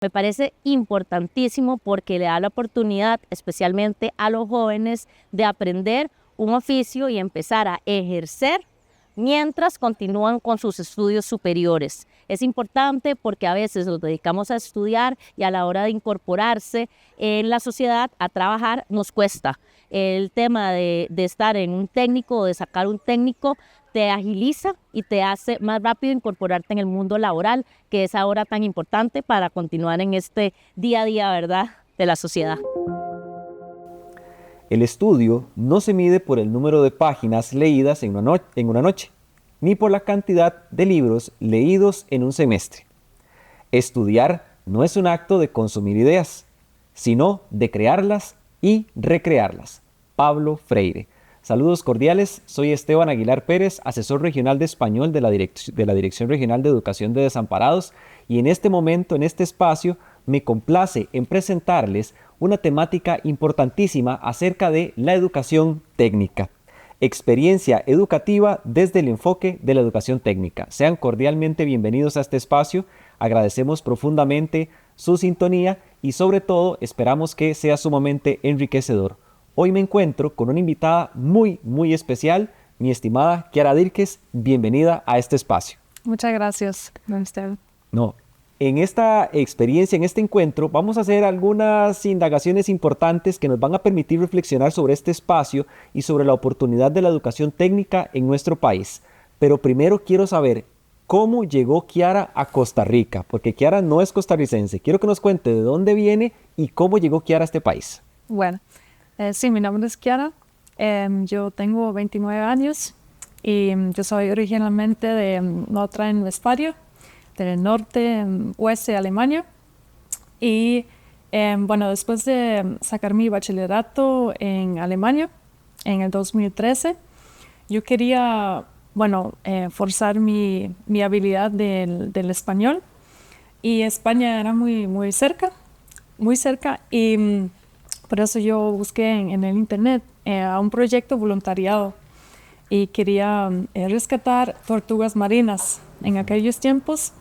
Me parece importantísimo porque le da la oportunidad, especialmente a los jóvenes, de aprender un oficio y empezar a ejercer mientras continúan con sus estudios superiores. Es importante porque a veces nos dedicamos a estudiar y a la hora de incorporarse en la sociedad a trabajar nos cuesta. El tema de estar en un técnico o de sacar un técnico te agiliza y te hace más rápido incorporarte en el mundo laboral, que es ahora tan importante para continuar en este día a día, ¿verdad?, de la sociedad. El estudio no se mide por el número de páginas leídas en una noche, ni por la cantidad de libros leídos en un semestre. Estudiar no es un acto de consumir ideas, sino de crearlas y recrearlas. Pablo Freire. Saludos cordiales, soy Esteban Aguilar Pérez, asesor regional de español de la Dirección Regional de Educación de Desamparados, y en este momento, en este espacio, me complace en presentarles una temática importantísima acerca de la educación técnica. Experiencia educativa desde el enfoque de la educación técnica. Sean cordialmente bienvenidos a este espacio, agradecemos profundamente su sintonía y sobre todo esperamos que sea sumamente enriquecedor. Hoy me encuentro con una invitada muy especial, mi estimada Kiara Dirques, bienvenida a este espacio. Muchas gracias, don Esteban. No, en esta experiencia, en este encuentro, vamos a hacer algunas indagaciones importantes que nos van a permitir reflexionar sobre este espacio y sobre la oportunidad de la educación técnica en nuestro país. Pero primero quiero saber cómo llegó Kiara a Costa Rica, porque Kiara no es costarricense. Quiero que nos cuente de dónde viene y cómo llegó Kiara a este país. Bueno, sí, mi nombre es Kiara. Yo tengo 29 años y yo soy originalmente de Nordrhein-Westfalia, del norte, oeste de Alemania. Y bueno, después de sacar mi bachillerato en Alemania, en el 2013, yo quería, bueno, forzar mi habilidad del español. Y España era muy cerca, y por eso yo busqué en el internet a un proyecto voluntariado y quería rescatar tortugas marinas en aquellos tiempos.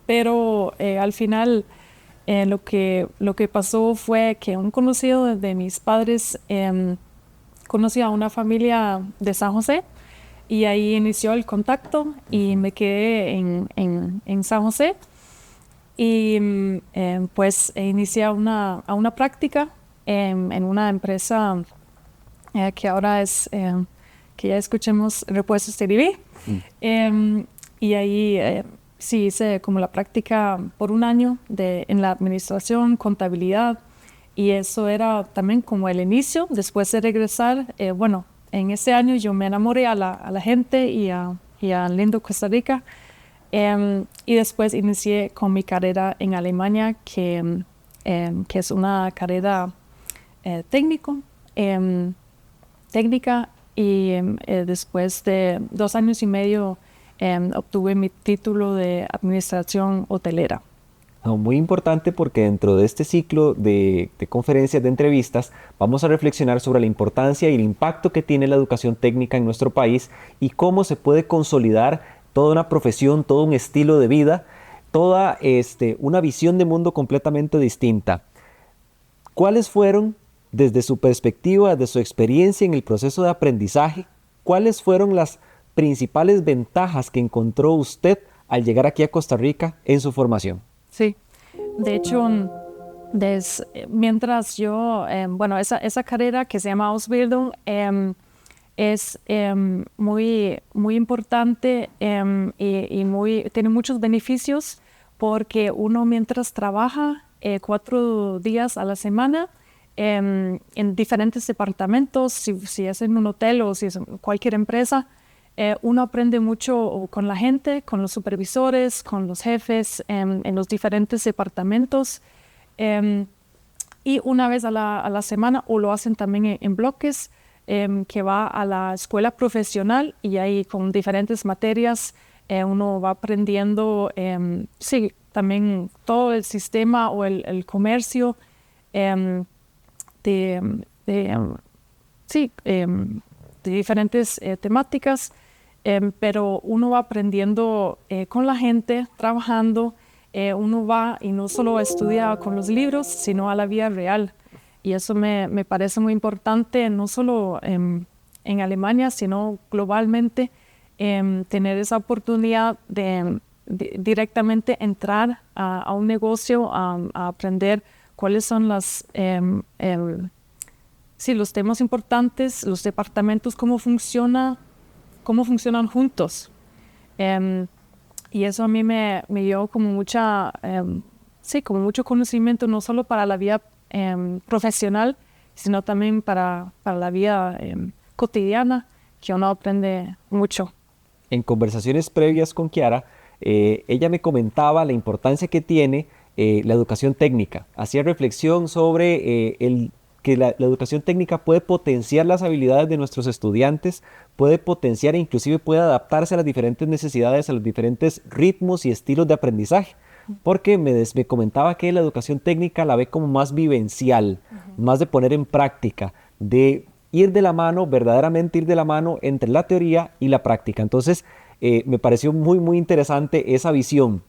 Pero al final lo que pasó fue que un conocido de mis padres conoció a una familia de San José y ahí inició el contacto y me quedé en San José y pues inicié a una práctica en una empresa que ahora es, que ya escuchemos, Repuestos Teriví. Y ahí sí hice como la práctica por un año en la administración, contabilidad, y eso era también como el inicio. Después de regresar, bueno, en ese año yo me enamoré a la gente y a lindo Costa Rica, y después inicié con mi carrera en Alemania, que es una carrera técnica, y después de 2 años y medio obtuve mi título de administración hotelera. No, muy importante porque dentro de este ciclo de conferencias, de entrevistas, vamos a reflexionar sobre la importancia y el impacto que tiene la educación técnica en nuestro país y cómo se puede consolidar toda una profesión, todo un estilo de vida, toda una visión de mundo completamente distinta. ¿Cuáles fueron, desde su perspectiva, desde su experiencia en el proceso de aprendizaje, cuáles fueron las principales ventajas que encontró usted al llegar aquí a Costa Rica en su formación? Sí, de hecho, mientras yo, bueno, esa carrera que se llama Ausbildung es muy importante y tiene muchos beneficios porque uno mientras trabaja 4 días a la semana en diferentes departamentos, si es en un hotel o si es en cualquier empresa, uno aprende mucho con la gente, con los supervisores, con los jefes en los diferentes departamentos, y una vez a la semana, o lo hacen también en bloques, que va a la escuela profesional y ahí con diferentes materias uno va aprendiendo, sí, también todo el sistema o el comercio sí, de diferentes temáticas, pero uno va aprendiendo con la gente, trabajando uno va y no solo estudia con los libros, sino a la vida real. Y eso me parece muy importante, no solo en Alemania, sino globalmente, tener esa oportunidad de directamente entrar a un negocio, a aprender cuáles son los temas importantes, los departamentos, cómo funcionan juntos. Y eso a mí me dio como como mucho conocimiento, no solo para la vida profesional, sino también para la vida cotidiana, que uno aprende mucho. En conversaciones previas con Kiara, ella me comentaba la importancia que tiene la educación técnica. Hacía reflexión sobre que la educación técnica puede potenciar las habilidades de nuestros estudiantes, puede potenciar e inclusive puede adaptarse a las diferentes necesidades, a los diferentes ritmos y estilos de aprendizaje. Porque me comentaba que la educación técnica la ve como más vivencial, más de poner en práctica, de ir de la mano, verdaderamente ir de la mano entre la teoría y la práctica. Entonces, me pareció muy, muy interesante esa visión.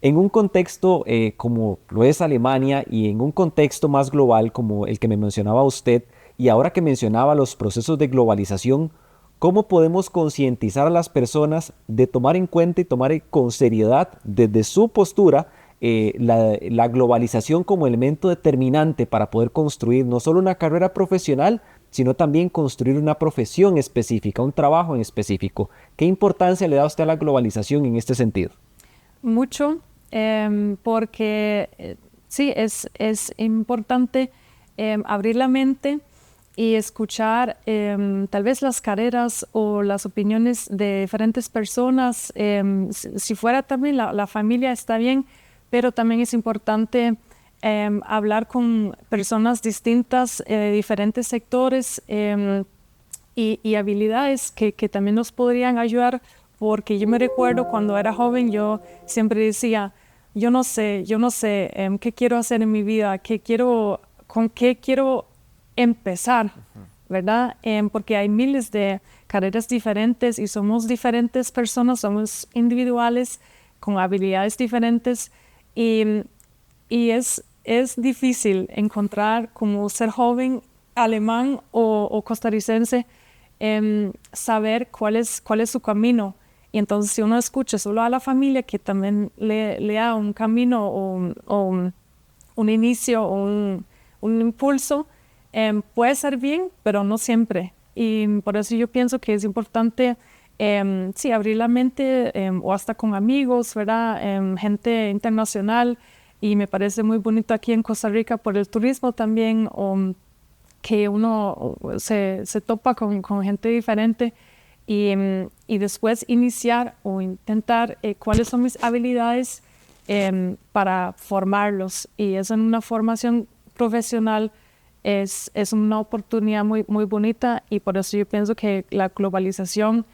En un contexto como lo es Alemania y en un contexto más global como el que me mencionaba usted, y ahora que mencionaba los procesos de globalización, ¿cómo podemos concientizar a las personas de tomar en cuenta y tomar con seriedad desde su postura la globalización como elemento determinante para poder construir no solo una carrera profesional, sino también construir una profesión específica, un trabajo en específico? ¿Qué importancia le da usted a la globalización en este sentido? Mucho, porque sí, es importante abrir la mente y escuchar tal vez las carreras o las opiniones de diferentes personas. Si fuera también la familia está bien, pero también es importante hablar con personas distintas de diferentes sectores y habilidades que también nos podrían ayudar, porque yo me recuerdo cuando era joven, yo siempre decía, yo no sé qué quiero hacer en mi vida, con qué quiero empezar, ¿verdad? Porque hay miles de carreras diferentes y somos diferentes personas, somos individuales con habilidades diferentes y es difícil encontrar, como ser joven alemán o costarricense, saber cuál es su camino. Y entonces si uno escucha solo a la familia que también le da un camino o un inicio o un impulso, puede ser bien, pero no siempre. Y por eso yo pienso que es importante sí, abrir la mente o hasta con amigos, ¿verdad? Gente internacional. Y me parece muy bonito aquí en Costa Rica por el turismo también, que uno se topa con gente diferente y después iniciar o intentar cuáles son mis habilidades para formarlos. Y eso en una formación profesional es una oportunidad muy, muy bonita, y por eso yo pienso que la globalización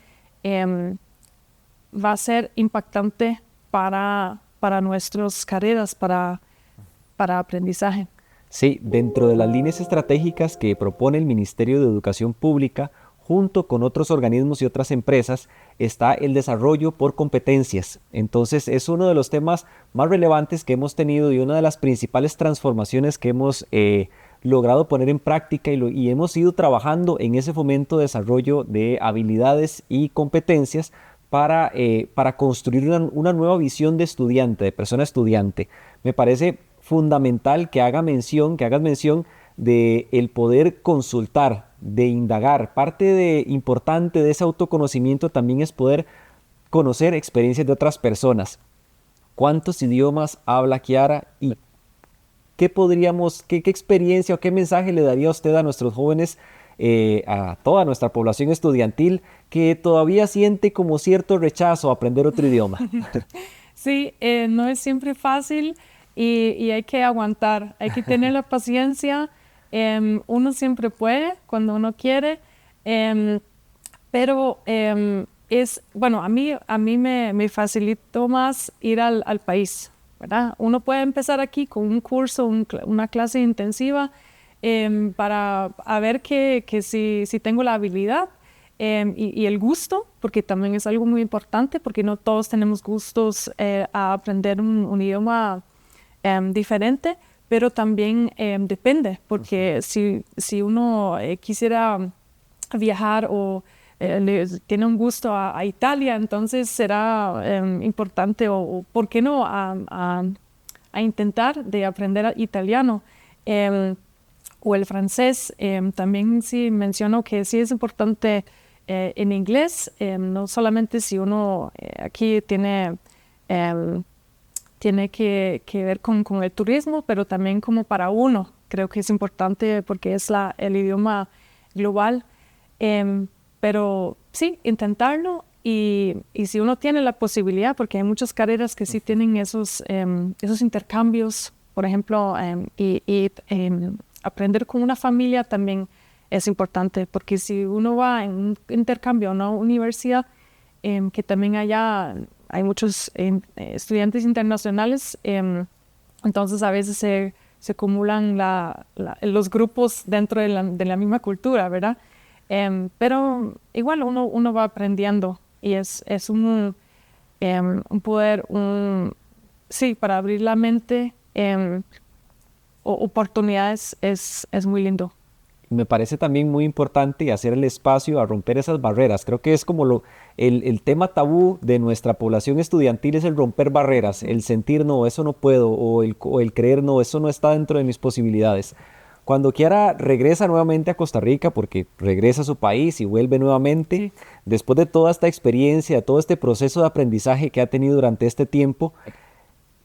va a ser impactante para nuestras carreras, para aprendizaje. Sí, dentro de las líneas estratégicas que propone el Ministerio de Educación Pública, junto con otros organismos y otras empresas, está el desarrollo por competencias. Entonces es uno de los temas más relevantes que hemos tenido y una de las principales transformaciones que hemos logrado poner en práctica y hemos ido trabajando en ese fomento de desarrollo de habilidades y competencias para construir una nueva visión de estudiante, de persona estudiante. Me parece fundamental que hagas mención de el poder consultar, de indagar. Parte importante de ese autoconocimiento también es poder conocer experiencias de otras personas. ¿Cuántos idiomas habla Kiara? ¿Y qué experiencia o qué mensaje le daría usted a nuestros jóvenes, a toda nuestra población estudiantil que todavía siente como cierto rechazo a aprender otro idioma? Sí, no es siempre fácil y hay que aguantar, hay que tener la paciencia. Uno siempre puede cuando uno quiere, pero bueno, a mí me facilitó más ir al país, ¿verdad? Uno puede empezar aquí con un curso, una clase intensiva para ver que si tengo la habilidad, y el gusto, porque también es algo muy importante, porque no todos tenemos gustos a aprender un idioma diferente, pero también depende, porque si uno quisiera viajar o tiene un gusto a Italia, entonces será importante o ¿por qué no? A intentar de aprender italiano o el francés. También sí menciono que sí es importante en inglés, no solamente si uno aquí tiene que ver con el turismo, pero también como para uno. Creo que es importante porque es el idioma global. Pero sí, intentarlo y si uno tiene la posibilidad, porque hay muchas carreras que sí tienen esos intercambios, por ejemplo, aprender con una familia también es importante, porque si uno va en un intercambio a una universidad, que también hay muchos estudiantes internacionales, entonces a veces se acumulan los grupos dentro de la misma cultura, ¿verdad? Pero igual uno va aprendiendo y es un poder, sí, para abrir la mente, oportunidades es muy lindo. Me parece también muy importante hacer el espacio a romper esas barreras. Creo que es como el tema tabú de nuestra población estudiantil es el romper barreras, el sentir no, eso no puedo, o el creer no, eso no está dentro de mis posibilidades. Cuando Kiara regresa nuevamente a Costa Rica, porque regresa a su país y vuelve nuevamente, Sí. después de toda esta experiencia, de todo este proceso de aprendizaje que ha tenido durante este tiempo,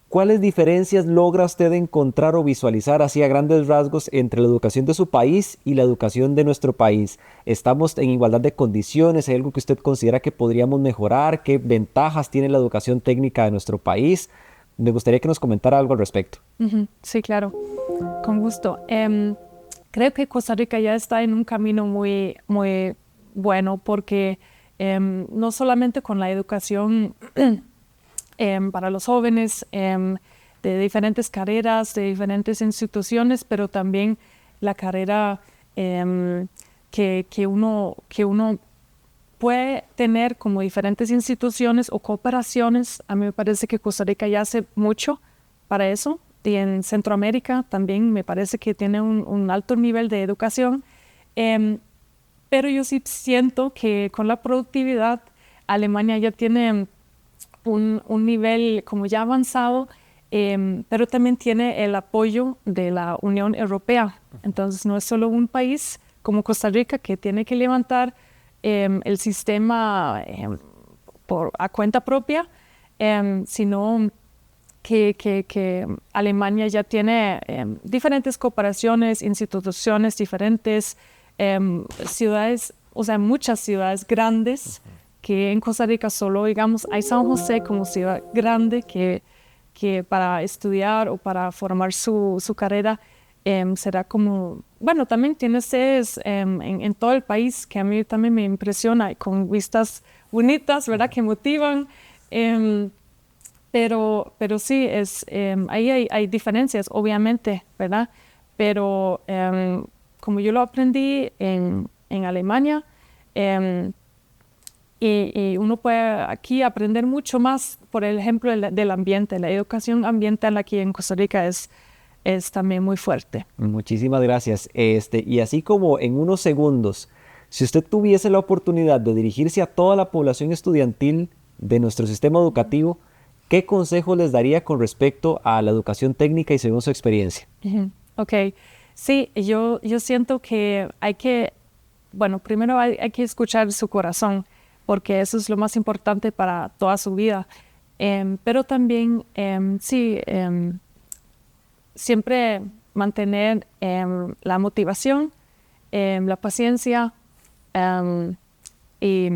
¿cuáles diferencias logra usted encontrar o visualizar así a grandes rasgos entre la educación de su país y la educación de nuestro país? ¿Estamos en igualdad de condiciones? ¿Hay algo que usted considera que podríamos mejorar? ¿Qué ventajas tiene la educación técnica de nuestro país? Me gustaría que nos comentara algo al respecto. Sí, claro, con gusto. Creo que Costa Rica ya está en un camino muy, muy bueno porque no solamente con la educación para los jóvenes de diferentes carreras, de diferentes instituciones, pero también la carrera que uno puede tener como diferentes instituciones o cooperaciones. A mí me parece que Costa Rica ya hace mucho para eso. Y en Centroamérica también me parece que tiene un alto nivel de educación. Pero yo sí siento que con la productividad, Alemania ya tiene un nivel como ya avanzado, pero también tiene el apoyo de la Unión Europea. Entonces no es solo un país como Costa Rica que tiene que levantar el sistema a cuenta propia, sino que Alemania ya tiene diferentes cooperaciones, instituciones diferentes, ciudades, o sea, muchas ciudades grandes, que en Costa Rica solo, digamos, hay San José como ciudad grande que para estudiar o para formar su carrera será como, bueno, también tiene sedes en todo el país, que a mí también me impresiona, con vistas bonitas, ¿verdad?, que motivan. Pero sí, ahí hay diferencias, obviamente, ¿verdad? Pero como yo lo aprendí en Alemania, y uno puede aquí aprender mucho más, por ejemplo, del ambiente. La educación ambiental aquí en Costa Rica es también muy fuerte. Muchísimas gracias. Y así como en unos segundos, si usted tuviese la oportunidad de dirigirse a toda la población estudiantil de nuestro sistema educativo, ¿qué consejos les daría con respecto a la educación técnica y según su experiencia? Ok, sí, yo siento que bueno, primero hay que escuchar su corazón, porque eso es lo más importante para toda su vida. Pero también, sí, siempre mantener la motivación, la paciencia, y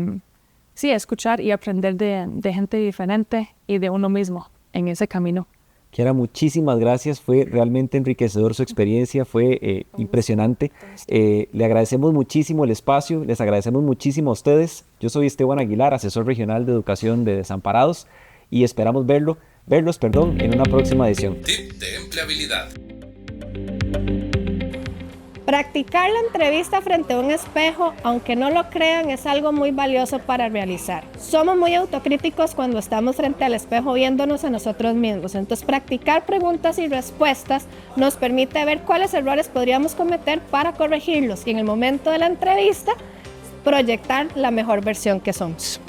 sí, escuchar y aprender de gente diferente y de uno mismo en ese camino. Kiara, muchísimas gracias. Fue realmente enriquecedor su experiencia, fue impresionante. Le agradecemos muchísimo el espacio, les agradecemos muchísimo a ustedes. Yo soy Esteban Aguilar, asesor regional de educación de Desamparados, y esperamos verlos, en una próxima edición. Tip de empleabilidad. Practicar la entrevista frente a un espejo, aunque no lo crean, es algo muy valioso para realizar. Somos muy autocríticos cuando estamos frente al espejo viéndonos a nosotros mismos. Entonces, practicar preguntas y respuestas nos permite ver cuáles errores podríamos cometer para corregirlos y en el momento de la entrevista proyectar la mejor versión que somos.